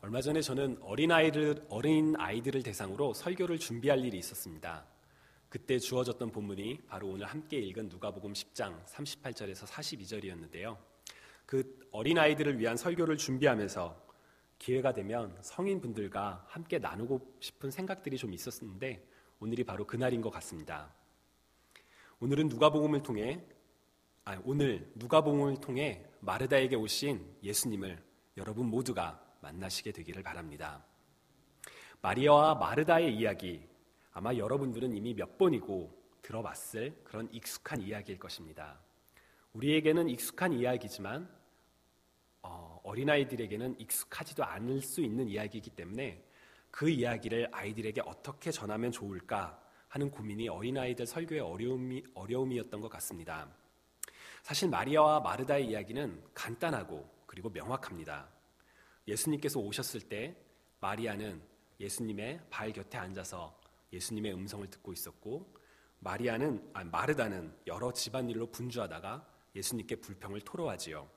얼마 전에 저는 어린 아이들을 대상으로 설교를 준비할 일이 있었습니다. 그때 주어졌던 본문이 바로 오늘 함께 읽은 누가복음 10장 38절에서 42절이었는데요. 그 어린 아이들을 위한 설교를 준비하면서 기회가 되면 성인분들과 함께 나누고 싶은 생각들이 좀 있었는데 오늘이 바로 그날인 것 같습니다. 오늘 누가복음을 통해 마르다에게 오신 예수님을 여러분 모두가 만나시게 되기를 바랍니다. 마리아와 마르다의 이야기, 아마 여러분들은 이미 몇 번이고 들어봤을 그런 익숙한 이야기일 것입니다. 우리에게는 익숙한 이야기지만 어린아이들에게는 익숙하지도 않을 수 있는 이야기이기 때문에 그 이야기를 아이들에게 어떻게 전하면 좋을까 하는 고민이 어린아이들 설교의 어려움이었던 것 같습니다. 사실 마리아와 마르다의 이야기는 간단하고 그리고 명확합니다. 예수님께서 오셨을 때 마리아는 예수님의 발 곁에 앉아서 예수님의 음성을 듣고 있었고 마르다는 여러 집안일로 분주하다가 예수님께 불평을 토로하지요.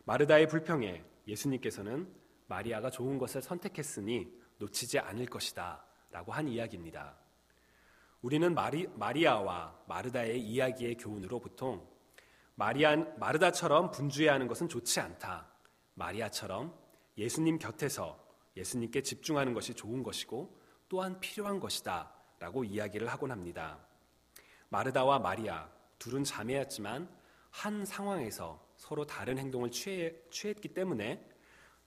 마르다의 불평에 예수님께서는 마리아가 좋은 것을 선택했으니 놓치지 않을 것이다 라고 한 이야기입니다. 우리는 마리아와 마르다의 이야기의 교훈으로 보통 마르다처럼 분주해야 하는 것은 좋지 않다, 마리아처럼 예수님 곁에서 예수님께 집중하는 것이 좋은 것이고 또한 필요한 것이다 라고 이야기를 하곤 합니다. 마르다와 마리아 둘은 자매였지만 한 상황에서 서로 다른 행동을 취했기 때문에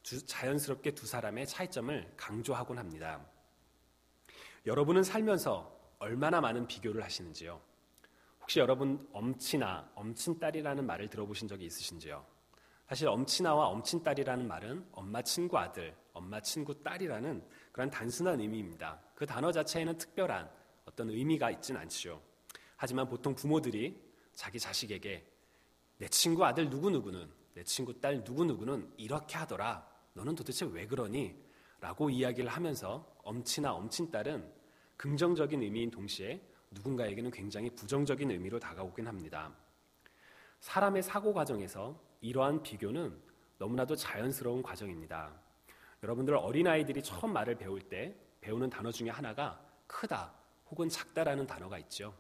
자연스럽게 두 사람의 차이점을 강조하곤 합니다. 여러분은 살면서 얼마나 많은 비교를 하시는지요? 혹시 여러분 엄친아, 엄친딸이라는 말을 들어보신 적이 있으신지요? 사실 엄친아와 엄친딸이라는 말은 엄마 친구 아들, 엄마 친구 딸이라는 그런 단순한 의미입니다. 그 단어 자체에는 특별한 어떤 의미가 있진 않죠. 하지만 보통 부모들이 자기 자식에게 내 친구 아들 누구누구는, 내 친구 딸 누구누구는 이렇게 하더라, 너는 도대체 왜 그러니? 라고 이야기를 하면서 엄친아, 엄친딸은 긍정적인 의미인 동시에 누군가에게는 굉장히 부정적인 의미로 다가오긴 합니다. 사람의 사고 과정에서 이러한 비교는 너무나도 자연스러운 과정입니다. 여러분들 어린아이들이 처음 말을 배울 때 배우는 단어 중에 하나가 크다 혹은 작다라는 단어가 있죠.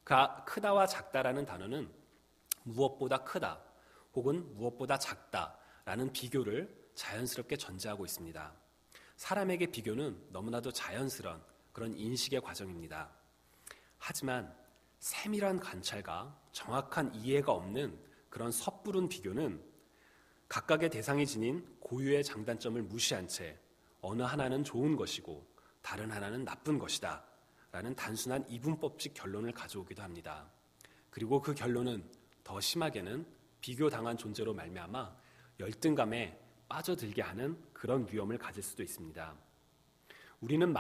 그 크다와 작다라는 단어는 무엇보다 크다 혹은 무엇보다 작다라는 비교를 자연스럽게 전제하고 있습니다. 사람에게 비교는 너무나도 자연스러운 그런 인식의 과정입니다. 하지만 세밀한 관찰과 정확한 이해가 없는 그런 섣부른 비교는 각각의 대상이 지닌 고유의 장단점을 무시한 채 어느 하나는 좋은 것이고 다른 하나는 나쁜 것이다 라는 단순한 이분법칙 결론을 가져오기도 합니다. 그리고 그 결론은 더 심하게는 비교당한 존재로 말미암아 열등감에 빠져들게 하는 그런 위험을 가질 수도 있습니다. 우리는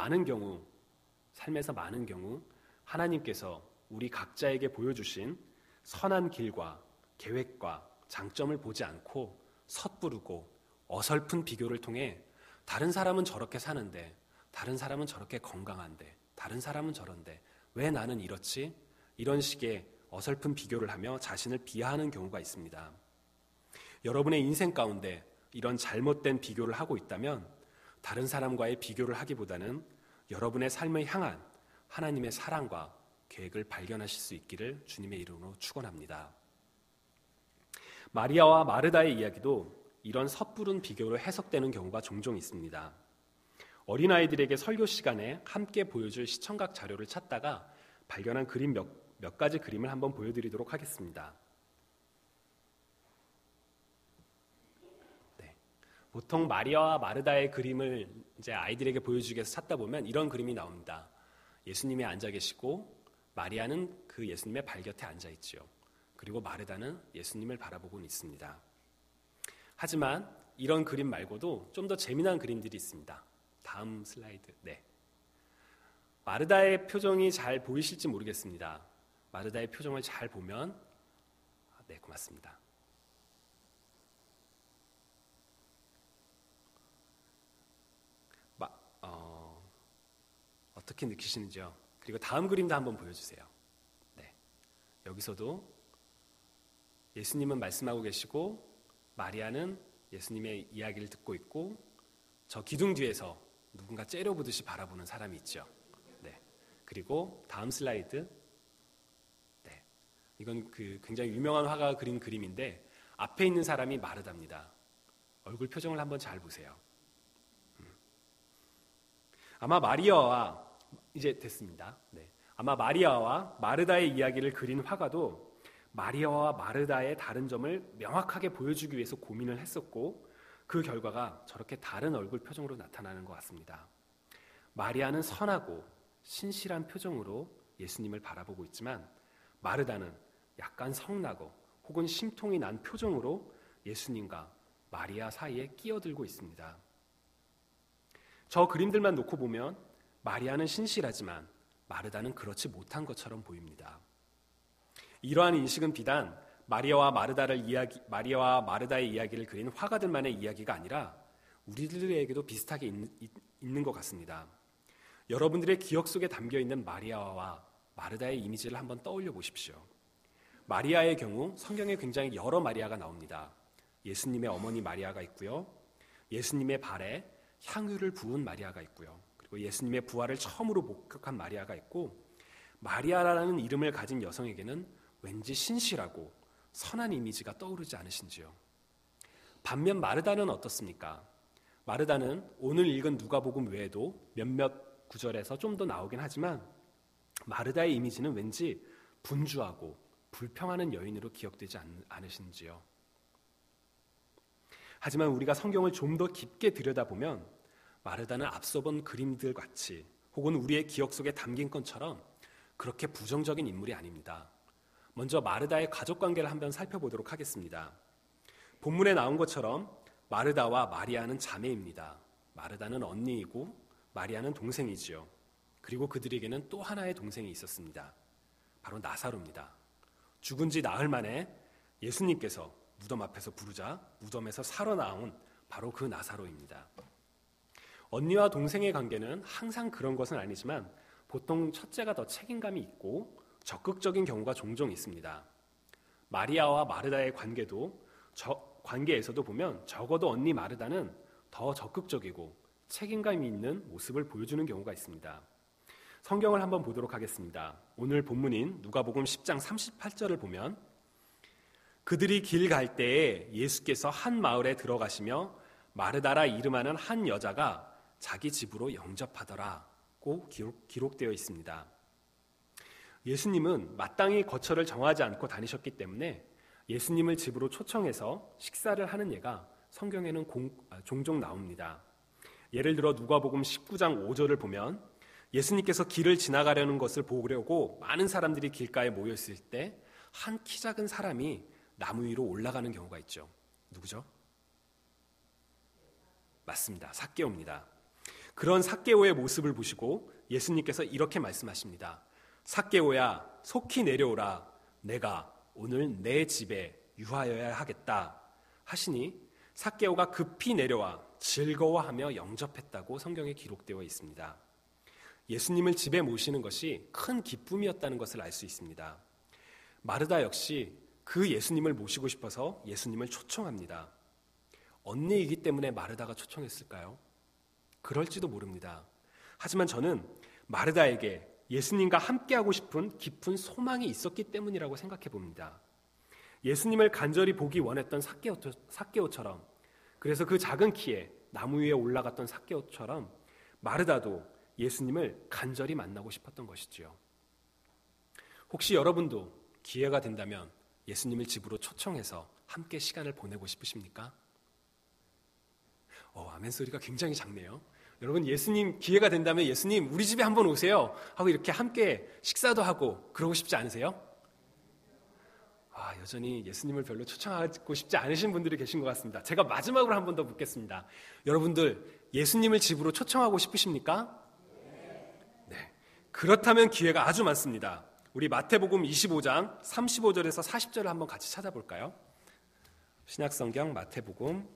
삶에서 많은 경우 하나님께서 우리 각자에게 보여주신 선한 길과 계획과 장점을 보지 않고 섣부르고 어설픈 비교를 통해 다른 사람은 저렇게 사는데, 다른 사람은 저렇게 건강한데, 다른 사람은 저런데 왜 나는 이렇지? 이런 식의 어설픈 비교를 하며 자신을 비하하는 경우가 있습니다. 여러분의 인생 가운데 이런 잘못된 비교를 하고 있다면 다른 사람과의 비교를 하기보다는 여러분의 삶을 향한 하나님의 사랑과 계획을 발견하실 수 있기를 주님의 이름으로 축원합니다. 마리아와 마르다의 이야기도 이런 섣부른 비교로 해석되는 경우가 종종 있습니다. 어린아이들에게 설교 시간에 함께 보여줄 시청각 자료를 찾다가 발견한 그림 몇 가지 그림을 한번 보여드리도록 하겠습니다. 네. 보통 마리아와 마르다의 그림을 이제 아이들에게 보여주기 위해서 찾다 보면 이런 그림이 나옵니다. 예수님이 앉아 계시고 마리아는 그 예수님의 발 곁에 앉아 있지요. 그리고 마르다는 예수님을 바라보고 있습니다. 하지만 이런 그림 말고도 좀 더 재미난 그림들이 있습니다. 다음 슬라이드. 네. 마르다의 표정이 잘 보이실지 모르겠습니다. 마르다의 표정을 잘 보면, 네, 고맙습니다. 어떻게 느끼시는지요? 그리고 다음 그림도 한번 보여주세요. 네. 여기서도 예수님은 말씀하고 계시고 마리아는 예수님의 이야기를 듣고 있고 저 기둥 뒤에서 누군가 째려보듯이 바라보는 사람이 있죠. 네. 그리고 다음 슬라이드. 네. 이건 굉장히 유명한 화가가 그린 그림인데 앞에 있는 사람이 마르다입니다. 얼굴 표정을 한번 잘 보세요. 아마 마리아와 이제 됐습니다. 네. 아마 마리아와 마르다의 이야기를 그린 화가도 마리아와 마르다의 다른 점을 명확하게 보여주기 위해서 고민을 했었고 그 결과가 저렇게 다른 얼굴 표정으로 나타나는 것 같습니다. 마리아는 선하고 신실한 표정으로 예수님을 바라보고 있지만 마르다는 약간 성나고 혹은 심통이 난 표정으로 예수님과 마리아 사이에 끼어들고 있습니다. 저 그림들만 놓고 보면 마리아는 신실하지만 마르다는 그렇지 못한 것처럼 보입니다. 이러한 인식은 비단 마리아와 마르다의 이야기를 그린 화가들만의 이야기가 아니라 우리들에게도 비슷하게 있는 것 같습니다. 여러분들의 기억 속에 담겨있는 마리아와 마르다의 이미지를 한번 떠올려 보십시오. 마리아의 경우 성경에 굉장히 여러 마리아가 나옵니다. 예수님의 어머니 마리아가 있고요. 예수님의 발에 향유를 부은 마리아가 있고요. 그리고 예수님의 부활을 처음으로 목격한 마리아가 있고 마리아라는 이름을 가진 여성에게는 왠지 신실하고 선한 이미지가 떠오르지 않으신지요? 반면 마르다는 어떻습니까? 마르다는 오늘 읽은 누가복음 외에도 몇몇 구절에서 좀 더 나오긴 하지만 마르다의 이미지는 왠지 분주하고 불평하는 여인으로 기억되지 않으신지요? 하지만 우리가 성경을 좀 더 깊게 들여다보면 마르다는 앞서 본 그림들 같이 혹은 우리의 기억 속에 담긴 것처럼 그렇게 부정적인 인물이 아닙니다. 먼저 마르다의 가족관계를 한번 살펴보도록 하겠습니다. 본문에 나온 것처럼 마르다와 마리아는 자매입니다. 마르다는 언니이고 마리아는 동생이지요. 그리고 그들에게는 또 하나의 동생이 있었습니다. 바로 나사로입니다. 죽은 지 나흘 만에 예수님께서 무덤 앞에서 부르자 무덤에서 살아나온 바로 그 나사로입니다. 언니와 동생의 관계는 항상 그런 것은 아니지만 보통 첫째가 더 책임감이 있고 적극적인 경우가 종종 있습니다. 마리아와 마르다의 관계에서도 보면 적어도 언니 마르다는 더 적극적이고 책임감이 있는 모습을 보여주는 경우가 있습니다. 성경을 한번 보도록 하겠습니다. 오늘 본문인 누가복음 10장 38절을 보면 그들이 길 갈 때에 예수께서 한 마을에 들어가시며 마르다라 이름하는 한 여자가 자기 집으로 영접하더라고 기록되어 있습니다. 예수님은 마땅히 거처를 정하지 않고 다니셨기 때문에 예수님을 집으로 초청해서 식사를 하는 예가 성경에는 종종 나옵니다. 예를 들어 누가복음 19장 5절을 보면 예수님께서 길을 지나가려는 것을 보려고 많은 사람들이 길가에 모였을 때 한 키 작은 사람이 나무 위로 올라가는 경우가 있죠. 누구죠? 맞습니다. 삭개오입니다. 그런 삭개오의 모습을 보시고 예수님께서 이렇게 말씀하십니다. 삭개오야, 속히 내려오라. 내가 오늘 내 집에 유하여야 하겠다 하시니 삭개오가 급히 내려와 즐거워하며 영접했다고 성경에 기록되어 있습니다. 예수님을 집에 모시는 것이 큰 기쁨이었다는 것을 알 수 있습니다. 마르다 역시 그 예수님을 모시고 싶어서 예수님을 초청합니다. 언니이기 때문에 마르다가 초청했을까요? 그럴지도 모릅니다. 하지만 저는 마르다에게 예수님과 함께하고 싶은 깊은 소망이 있었기 때문이라고 생각해 봅니다. 예수님을 간절히 보기 원했던 삭개오처럼, 그래서 그 작은 키에 나무 위에 올라갔던 삭개오처럼 마르다도 예수님을 간절히 만나고 싶었던 것이지요. 혹시 여러분도 기회가 된다면 예수님을 집으로 초청해서 함께 시간을 보내고 싶으십니까? 아멘 소리가 굉장히 작네요. 여러분, 예수님 기회가 된다면 예수님 우리 집에 한번 오세요 하고 이렇게 함께 식사도 하고 그러고 싶지 않으세요? 여전히 예수님을 별로 초청하고 싶지 않으신 분들이 계신 것 같습니다. 제가 마지막으로 한 번 더 묻겠습니다. 여러분들 예수님을 집으로 초청하고 싶으십니까? 네. 그렇다면 기회가 아주 많습니다. 우리 마태복음 25장 35절에서 40절을 한번 같이 찾아볼까요? 신약성경 마태복음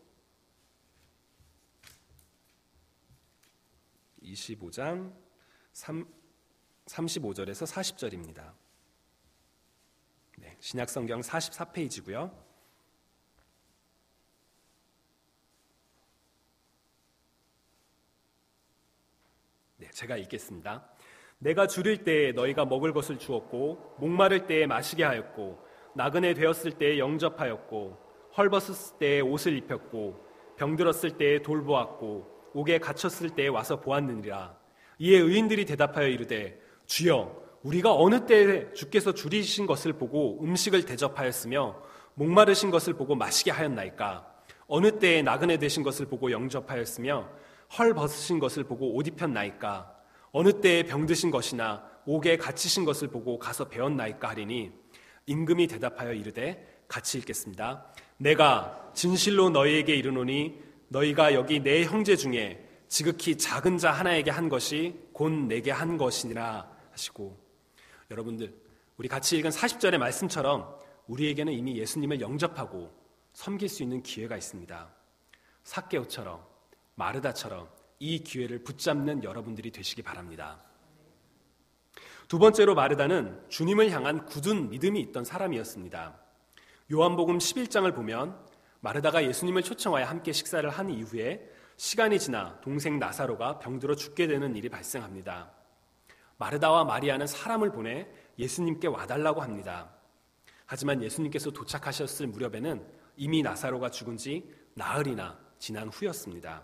25장 35절에서 40절입니다. 네, 신약성경 44페이지고요. 제가 읽겠습니다. 내가 줄일 때에 너희가 먹을 것을 주었고 목마를 때에 마시게 하였고 나그네 되었을 때에 영접하였고 헐벗었을 때에 옷을 입혔고 병들었을 때에 돌보았고 옥에 갇혔을 때에 와서 보았느니라. 이에 의인들이 대답하여 이르되 주여 우리가 어느 때에 주께서 줄이신 것을 보고 음식을 대접하였으며 목마르신 것을 보고 마시게 하였나이까? 어느 때에 나그네 되신 것을 보고 영접하였으며 헐 벗으신 것을 보고 옷 입혔나이까? 어느 때에 병드신 것이나 옥에 갇히신 것을 보고 가서 배웠나이까 하리니 임금이 대답하여 이르되 같이 읽겠습니다. 내가 진실로 너희에게 이르노니 너희가 여기 내 형제 중에 지극히 작은 자 하나에게 한 것이 곧 내게 한 것이니라 하시고, 여러분들 우리 같이 읽은 40절의 말씀처럼 우리에게는 이미 예수님을 영접하고 섬길 수 있는 기회가 있습니다. 삭개오처럼 마르다처럼 이 기회를 붙잡는 여러분들이 되시기 바랍니다. 두 번째로 마르다는 주님을 향한 굳은 믿음이 있던 사람이었습니다. 요한복음 11장을 보면 마르다가 예수님을 초청하여 함께 식사를 한 이후에 시간이 지나 동생 나사로가 병들어 죽게 되는 일이 발생합니다. 마르다와 마리아는 사람을 보내 예수님께 와달라고 합니다. 하지만 예수님께서 도착하셨을 무렵에는 이미 나사로가 죽은 지 나흘이나 지난 후였습니다.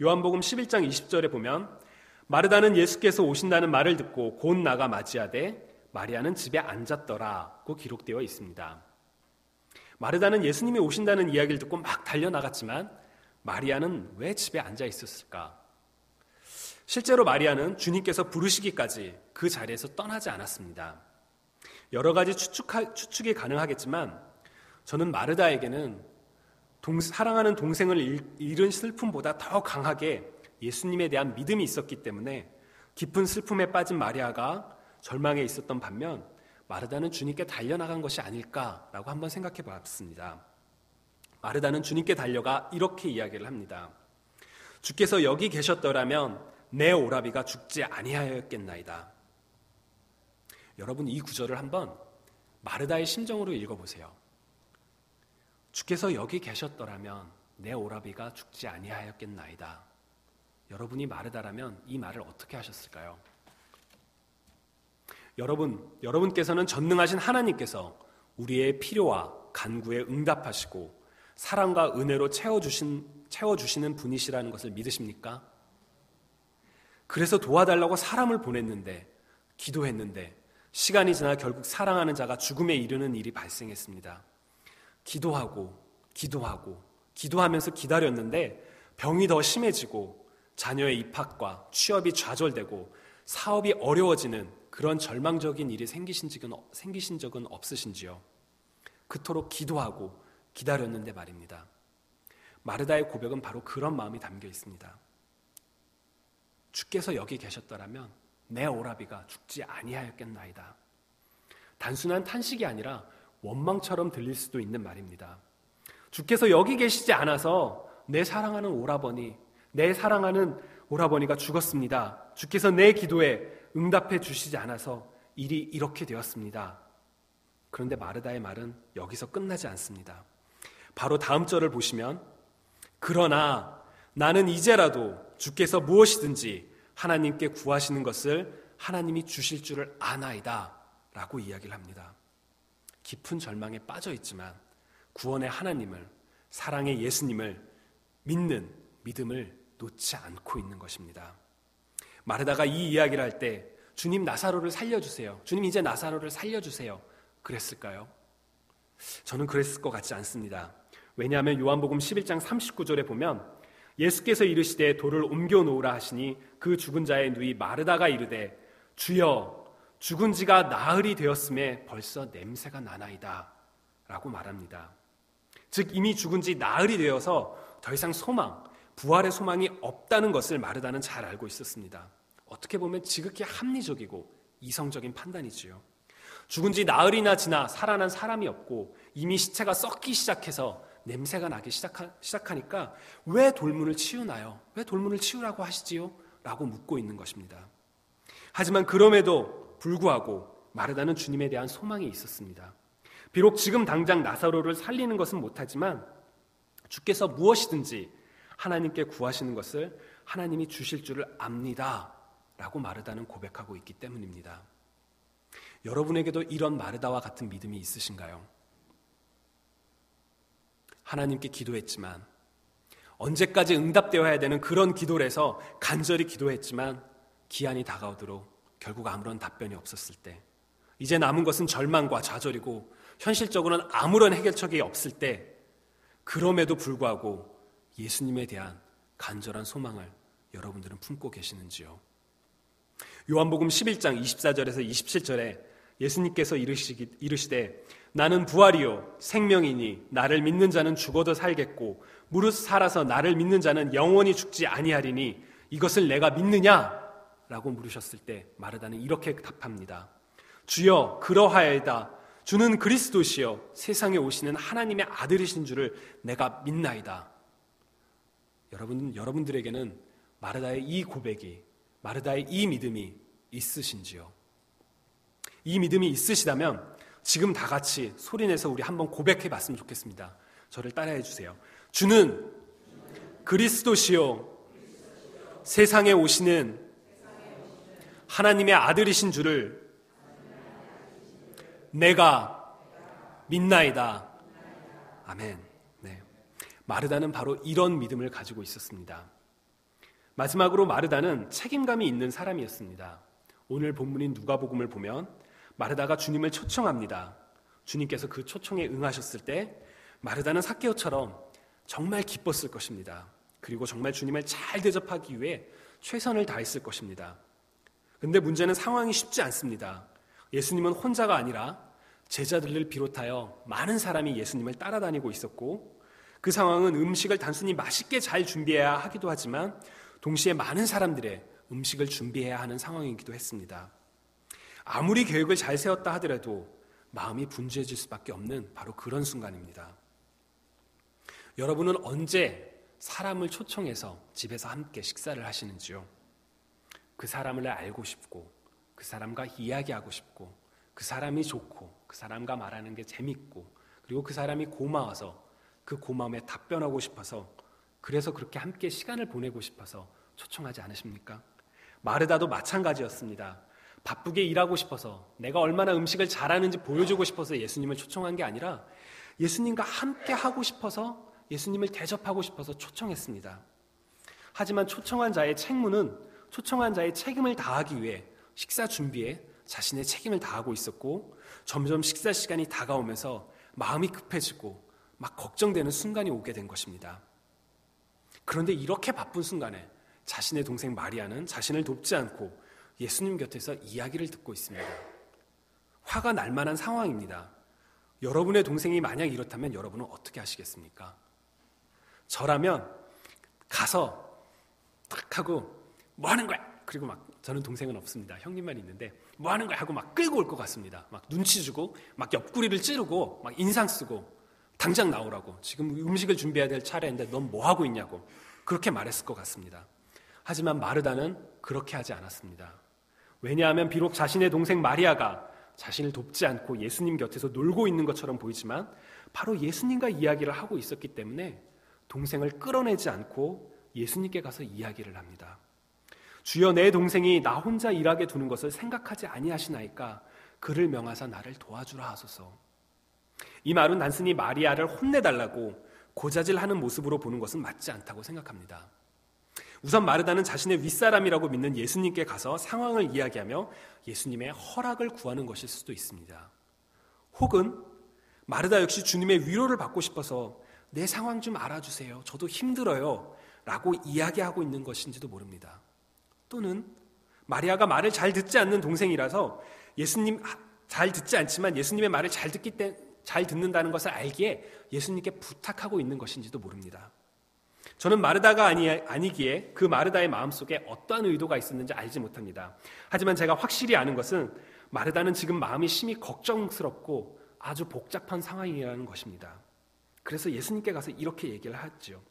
요한복음 11장 20절에 보면 마르다는 예수께서 오신다는 말을 듣고 곧 나가 맞이하되 마리아는 집에 앉았더라고 기록되어 있습니다. 마르다는 예수님이 오신다는 이야기를 듣고 막 달려나갔지만 마리아는 왜 집에 앉아 있었을까? 실제로 마리아는 주님께서 부르시기까지 그 자리에서 떠나지 않았습니다. 여러 가지 추측이 가능하겠지만 저는 마르다에게는 사랑하는 동생을 잃은 슬픔보다 더 강하게 예수님에 대한 믿음이 있었기 때문에 깊은 슬픔에 빠진 마리아가 절망에 있었던 반면 마르다는 주님께 달려나간 것이 아닐까라고 한번 생각해 봤습니다. 마르다는 주님께 달려가 이렇게 이야기를 합니다. 주께서 여기 계셨더라면 내 오라비가 죽지 아니하였겠나이다. 여러분 이 구절을 한번 마르다의 심정으로 읽어보세요. 주께서 여기 계셨더라면 내 오라비가 죽지 아니하였겠나이다. 여러분이 마르다라면 이 말을 어떻게 하셨을까요? 여러분께서는 전능하신 하나님께서 우리의 필요와 간구에 응답하시고 사랑과 은혜로 채워주시는 분이시라는 것을 믿으십니까? 그래서 도와달라고 사람을 보냈는데, 기도했는데 시간이 지나 결국 사랑하는 자가 죽음에 이르는 일이 발생했습니다. 기도하면서 기다렸는데 병이 더 심해지고 자녀의 입학과 취업이 좌절되고 사업이 어려워지는 그런 절망적인 일이 생기신 적은 없으신지요? 그토록 기도하고 기다렸는데 말입니다. 마르다의 고백은 바로 그런 마음이 담겨 있습니다. 주께서 여기 계셨더라면 내 오라비가 죽지 아니하였겠나이다. 단순한 탄식이 아니라 원망처럼 들릴 수도 있는 말입니다. 주께서 여기 계시지 않아서 내 사랑하는 오라버니가 죽었습니다. 주께서 내 기도에 응답해 주시지 않아서 일이 이렇게 되었습니다. 그런데 마르다의 말은 여기서 끝나지 않습니다. 바로 다음 절을 보시면 그러나 나는 이제라도 주께서 무엇이든지 하나님께 구하시는 것을 하나님이 주실 줄을 아나이다 라고 이야기를 합니다. 깊은 절망에 빠져 있지만 구원의 하나님을, 사랑의 예수님을 믿는 믿음을 놓지 않고 있는 것입니다. 마르다가 이 이야기를 할 때 주님 나사로를 살려주세요. 주님 이제 나사로를 살려주세요. 그랬을까요? 저는 그랬을 것 같지 않습니다. 왜냐하면 요한복음 11장 39절에 보면 예수께서 이르시되 돌을 옮겨 놓으라 하시니 그 죽은 자의 누이 마르다가 이르되 주여 죽은 지가 나흘이 되었음에 벌써 냄새가 나나이다 라고 말합니다. 즉 이미 죽은 지 나흘이 되어서 더 이상 부활의 소망이 없다는 것을 마르다는 잘 알고 있었습니다. 어떻게 보면 지극히 합리적이고 이성적인 판단이지요. 죽은 지 나흘이나 지나 살아난 사람이 없고 이미 시체가 썩기 시작해서 냄새가 나기 시작하니까 왜 돌문을 치우나요? 왜 돌문을 치우라고 하시지요? 라고 묻고 있는 것입니다. 하지만 그럼에도 불구하고 마르다는 주님에 대한 소망이 있었습니다. 비록 지금 당장 나사로를 살리는 것은 못하지만 주께서 무엇이든지 하나님께 구하시는 것을 하나님이 주실 줄을 압니다 라고 마르다는 고백하고 있기 때문입니다. 여러분에게도 이런 마르다와 같은 믿음이 있으신가요? 하나님께 기도했지만, 언제까지 응답되어야 되는 그런 기도를 해서 간절히 기도했지만 기한이 다가오도록 결국 아무런 답변이 없었을 때, 이제 남은 것은 절망과 좌절이고 현실적으로는 아무런 해결책이 없을 때, 그럼에도 불구하고 예수님에 대한 간절한 소망을 여러분들은 품고 계시는지요? 요한복음 11장 24절에서 27절에 예수님께서 이르시되 나는 부활이요 생명이니 나를 믿는 자는 죽어도 살겠고 무릇 살아서 나를 믿는 자는 영원히 죽지 아니하리니 이것을 내가 믿느냐? 라고 물으셨을 때 마르다는 이렇게 답합니다. 주여 그러하여이다. 주는 그리스도시요 세상에 오시는 하나님의 아들이신 줄을 내가 믿나이다. 여러분들에게는 마르다의 이 고백이, 마르다의 이 믿음이 있으신지요? 이 믿음이 있으시다면 지금 다 같이 소리내서 우리 한번 고백해 봤으면 좋겠습니다. 저를 따라해 주세요. 주는 그리스도시요 세상에 오시는 하나님의 아들이신 줄을 내가 믿나이다. 아멘. 네. 마르다는 바로 이런 믿음을 가지고 있었습니다. 마지막으로 마르다는 책임감이 있는 사람이었습니다. 오늘 본문인 누가복음을 보면 마르다가 주님을 초청합니다. 주님께서 그 초청에 응하셨을 때 마르다는 삭개오처럼 정말 기뻤을 것입니다. 그리고 정말 주님을 잘 대접하기 위해 최선을 다했을 것입니다. 그런데 문제는 상황이 쉽지 않습니다. 예수님은 혼자가 아니라 제자들을 비롯하여 많은 사람이 예수님을 따라다니고 있었고, 그 상황은 음식을 단순히 맛있게 잘 준비해야 하기도 하지만 동시에 많은 사람들의 음식을 준비해야 하는 상황이기도 했습니다. 아무리 계획을 잘 세웠다 하더라도 마음이 분주해질 수밖에 없는 바로 그런 순간입니다. 여러분은 언제 사람을 초청해서 집에서 함께 식사를 하시는지요? 그 사람을 알고 싶고, 그 사람과 이야기하고 싶고, 그 사람이 좋고, 그 사람과 말하는 게 재밌고, 그리고 그 사람이 고마워서 그 고마움에 답변하고 싶어서, 그래서 그렇게 함께 시간을 보내고 싶어서 초청하지 않으십니까? 마르다도 마찬가지였습니다. 바쁘게 일하고 싶어서, 내가 얼마나 음식을 잘하는지 보여주고 싶어서 예수님을 초청한 게 아니라 예수님과 함께 하고 싶어서, 예수님을 대접하고 싶어서 초청했습니다. 하지만 초청한 자의 책무는 초청한 자의 책임을 다하기 위해 식사 준비에 자신의 책임을 다하고 있었고, 점점 식사 시간이 다가오면서 마음이 급해지고 막 걱정되는 순간이 오게 된 것입니다. 그런데 이렇게 바쁜 순간에 자신의 동생 마리아는 자신을 돕지 않고 예수님 곁에서 이야기를 듣고 있습니다. 화가 날 만한 상황입니다. 여러분의 동생이 만약 이렇다면 여러분은 어떻게 하시겠습니까? 저라면 가서 딱 하고 뭐 하는 거야? 그리고 막, 저는 동생은 없습니다. 형님만 있는데 뭐 하는 거야? 하고 막 끌고 올 것 같습니다. 막 눈치 주고 막 옆구리를 찌르고 막 인상 쓰고 당장 나오라고, 지금 음식을 준비해야 될 차례인데 넌 뭐 하고 있냐고 그렇게 말했을 것 같습니다. 하지만 마르다는 그렇게 하지 않았습니다. 왜냐하면 비록 자신의 동생 마리아가 자신을 돕지 않고 예수님 곁에서 놀고 있는 것처럼 보이지만 바로 예수님과 이야기를 하고 있었기 때문에 동생을 끌어내지 않고 예수님께 가서 이야기를 합니다. 주여 내 동생이 나 혼자 일하게 두는 것을 생각하지 아니하시나이까 그를 명하사 나를 도와주라 하소서. 이 말은 단순히 마리아를 혼내달라고 고자질하는 모습으로 보는 것은 맞지 않다고 생각합니다. 우선 마르다는 자신의 윗사람이라고 믿는 예수님께 가서 상황을 이야기하며 예수님의 허락을 구하는 것일 수도 있습니다. 혹은 마르다 역시 주님의 위로를 받고 싶어서 내 상황 좀 알아주세요, 저도 힘들어요 라고 이야기하고 있는 것인지도 모릅니다. 또는 마리아가 말을 잘 듣지 않는 동생이라서 예수님 잘 듣지 않지만 예수님의 말을 잘 듣는다는 것을 알기에 예수님께 부탁하고 있는 것인지도 모릅니다. 저는 마르다가 아니기에 그 마르다의 마음속에 어떠한 의도가 있었는지 알지 못합니다. 하지만 제가 확실히 아는 것은 마르다는 지금 마음이 심히 걱정스럽고 아주 복잡한 상황이라는 것입니다. 그래서 예수님께 가서 이렇게 얘기를 하죠.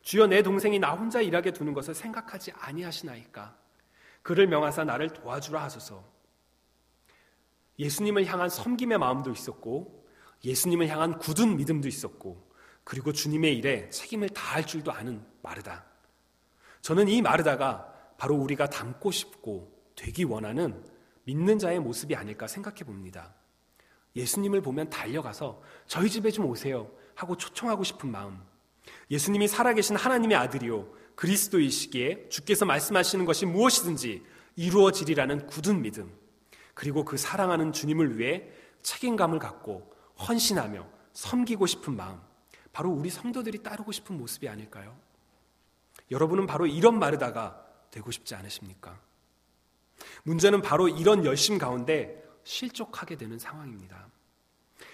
주여 내 동생이 나 혼자 일하게 두는 것을 생각하지 아니하시나이까 그를 명하사 나를 도와주라 하소서. 예수님을 향한 섬김의 마음도 있었고 예수님을 향한 굳은 믿음도 있었고 그리고 주님의 일에 책임을 다할 줄도 아는 마르다. 저는 이 마르다가 바로 우리가 닮고 싶고 되기 원하는 믿는 자의 모습이 아닐까 생각해 봅니다. 예수님을 보면 달려가서 저희 집에 좀 오세요 하고 초청하고 싶은 마음, 예수님이 살아계신 하나님의 아들이요 그리스도이시기에 주께서 말씀하시는 것이 무엇이든지 이루어지리라는 굳은 믿음, 그리고 그 사랑하는 주님을 위해 책임감을 갖고 헌신하며 섬기고 싶은 마음, 바로 우리 성도들이 따르고 싶은 모습이 아닐까요? 여러분은 바로 이런 마르다가 되고 싶지 않으십니까? 문제는 바로 이런 열심 가운데 실족하게 되는 상황입니다.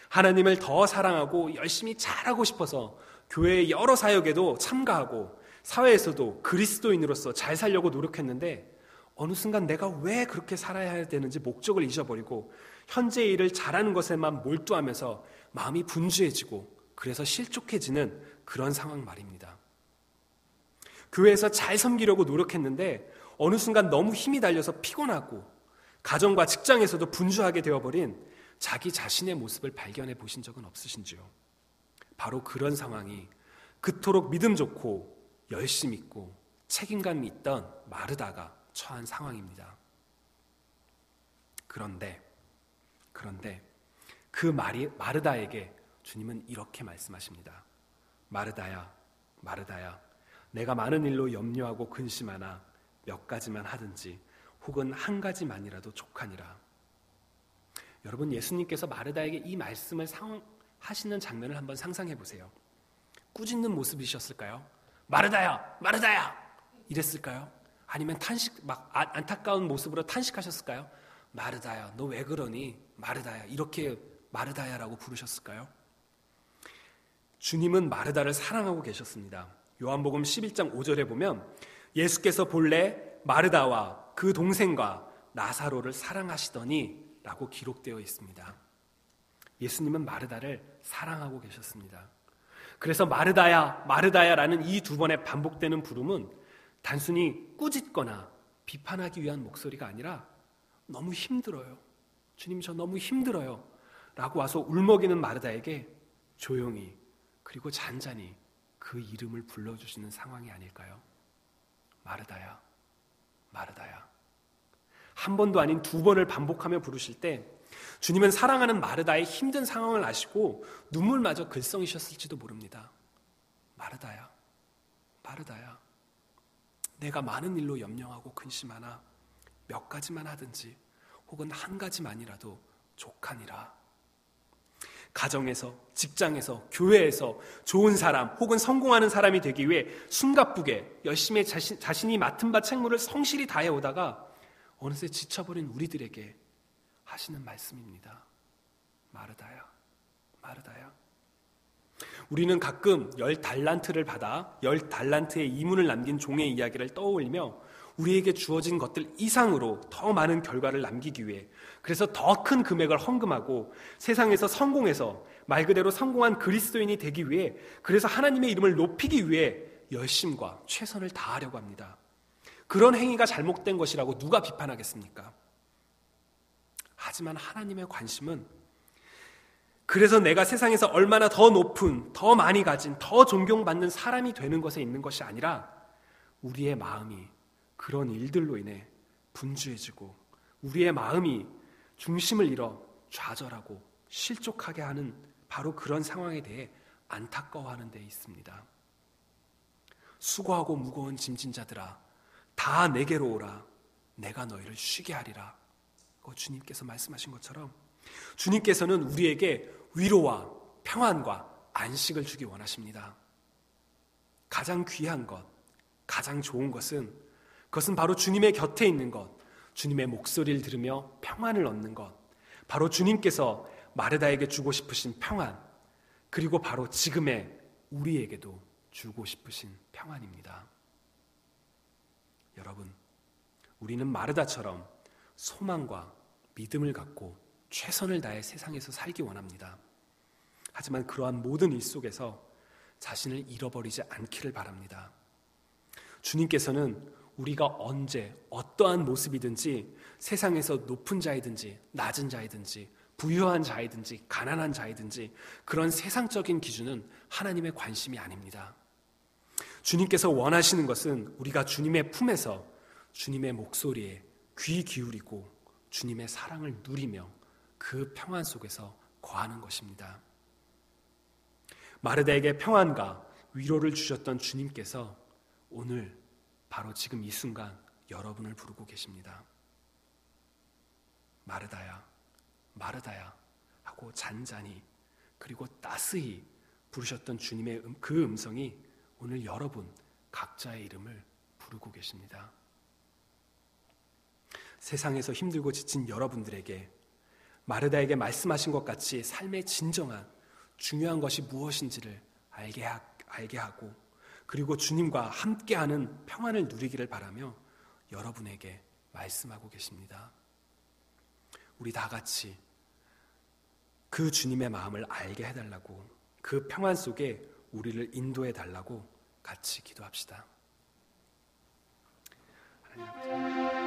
하나님을 더 사랑하고 열심히 잘하고 싶어서 교회의 여러 사역에도 참가하고 사회에서도 그리스도인으로서 잘 살려고 노력했는데 어느 순간 내가 왜 그렇게 살아야 되는지 목적을 잊어버리고 현재의 일을 잘하는 것에만 몰두하면서 마음이 분주해지고 그래서 실족해지는 그런 상황 말입니다. 교회에서 잘 섬기려고 노력했는데 어느 순간 너무 힘이 달려서 피곤하고 가정과 직장에서도 분주하게 되어버린 자기 자신의 모습을 발견해 보신 적은 없으신지요? 바로 그런 상황이 그토록 믿음 좋고 열심 있고 책임감이 있던 마르다가 처한 상황입니다. 그런데 그 마르다에게 주님은 이렇게 말씀하십니다. 마르다야, 마르다야, 내가 많은 일로 염려하고 근심하나 몇 가지만 하든지 혹은 한 가지만이라도 족하니라. 여러분, 예수님께서 마르다에게 이 말씀을 하시는 장면을 한번 상상해 보세요. 꾸짖는 모습이셨을까요? 마르다야, 마르다야 이랬을까요? 아니면 안타까운 모습으로 탄식하셨을까요? 마르다야, 너 왜 그러니? 마르다야, 이렇게 마르다야라고 부르셨을까요? 주님은 마르다를 사랑하고 계셨습니다. 요한복음 11장 5절에 보면 예수께서 본래 마르다와 그 동생과 나사로를 사랑하시더니 라고 기록되어 있습니다. 예수님은 마르다를 사랑하고 계셨습니다. 그래서 마르다야, 마르다야라는 이 두 번의 반복되는 부름은 단순히 꾸짖거나 비판하기 위한 목소리가 아니라 너무 힘들어요. 주님, 저 너무 힘들어요. 라고 와서 울먹이는 마르다에게 조용히 그리고 잔잔히 그 이름을 불러주시는 상황이 아닐까요? 마르다야, 마르다야. 한 번도 아닌 두 번을 반복하며 부르실 때 주님은 사랑하는 마르다의 힘든 상황을 아시고 눈물마저 글썽이셨을지도 모릅니다. 마르다야, 마르다야, 내가 많은 일로 염려하고 근심하나 몇 가지만 하든지 혹은 한 가지만이라도 족하니라. 가정에서, 직장에서, 교회에서 좋은 사람 혹은 성공하는 사람이 되기 위해 숨가쁘게 열심히 자신이 맡은 바 책무를 성실히 다해오다가 어느새 지쳐버린 우리들에게 하시는 말씀입니다. 마르다야, 마르다야. 우리는 가끔 10달란트를 받아 10달란트의 이문을 남긴 종의 이야기를 떠올리며 우리에게 주어진 것들 이상으로 더 많은 결과를 남기기 위해, 그래서 더 큰 금액을 헌금하고 세상에서 성공해서 말 그대로 성공한 그리스도인이 되기 위해, 그래서 하나님의 이름을 높이기 위해 열심과 최선을 다하려고 합니다. 그런 행위가 잘못된 것이라고 누가 비판하겠습니까? 하지만 하나님의 관심은 그래서 내가 세상에서 얼마나 더 높은, 더 많이 가진, 더 존경받는 사람이 되는 것에 있는 것이 아니라 우리의 마음이 그런 일들로 인해 분주해지고 우리의 마음이 중심을 잃어 좌절하고 실족하게 하는 바로 그런 상황에 대해 안타까워하는 데 있습니다. 수고하고 무거운 짐진 자들아, 다 내게로 오라. 내가 너희를 쉬게 하리라. 주님께서 말씀하신 것처럼 주님께서는 우리에게 위로와 평안과 안식을 주기 원하십니다. 가장 귀한 것, 가장 좋은 것은 그것은 바로 주님의 곁에 있는 것, 주님의 목소리를 들으며 평안을 얻는 것, 바로 주님께서 마르다에게 주고 싶으신 평안, 그리고 바로 지금의 우리에게도 주고 싶으신 평안입니다. 여러분, 우리는 마르다처럼 소망과 믿음을 갖고 최선을 다해 세상에서 살기 원합니다. 하지만 그러한 모든 일 속에서 자신을 잃어버리지 않기를 바랍니다. 주님께서는 우리가 언제 어떠한 모습이든지 세상에서 높은 자이든지 낮은 자이든지 부유한 자이든지 가난한 자이든지 그런 세상적인 기준은 하나님의 관심이 아닙니다. 주님께서 원하시는 것은 우리가 주님의 품에서 주님의 목소리에 귀 기울이고 주님의 사랑을 누리며 그 평안 속에서 거하는 것입니다. 마르다에게 평안과 위로를 주셨던 주님께서 오늘 바로 지금 이 순간 여러분을 부르고 계십니다. 마르다야, 마르다야 하고 잔잔히 그리고 따스히 부르셨던 주님의 그 음성이 오늘 여러분 각자의 이름을 부르고 계십니다. 세상에서 힘들고 지친 여러분들에게 마르다에게 말씀하신 것 같이 삶의 진정한 중요한 것이 무엇인지를 알게 하고 그리고 주님과 함께하는 평안을 누리기를 바라며 여러분에게 말씀하고 계십니다. 우리 다 같이 그 주님의 마음을 알게 해달라고 그 평안 속에 우리를 인도해 달라고 같이 기도합시다.